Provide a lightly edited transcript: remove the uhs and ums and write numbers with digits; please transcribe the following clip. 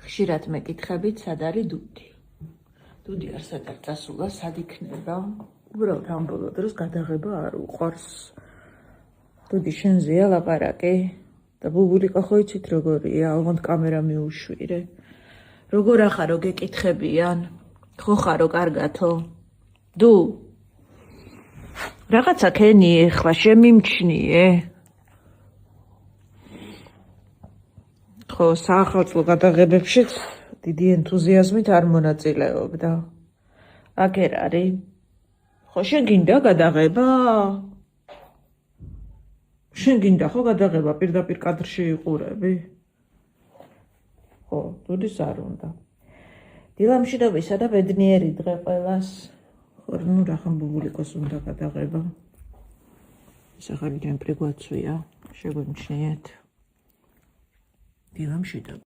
ხშირად მეკითხებით, სად არის დუდი. დუდი არ სადარ წასულა, სად იქნება? უბრალოდ ამ ბოლო დროს გადაღება არ უყვარს. დუდი შენზეა ლაპარაკი? და ბუბულიკა ხო იცით როგორია? ალბათ კამერა მიუშვირე. როგორ ახარო გეკითხებიან? ხო ხარო კარგათო? დუ რაღაცა ქენი ეხლა შემიმჩნიე? ხო, საახალწლო გადაღებებშიც დიდი ენთუზიაზმით არ მონაწილეობდა. აქ არის? ხო, შენ გინდა გადაღება? შენ გინდა ხო გადაღება პირდაპირ კადრში იყურები? ხო, დუდის არ უნდა. დილამშვიდობისა და ბედნიერი დღე ყველას. ხო, ნუ რახან ბუბულიკოს უნდა გადაღება. ეს ახალი ტემპრი გვაცვია, შეგვიმჩნიეთ. დილამშვიდობა.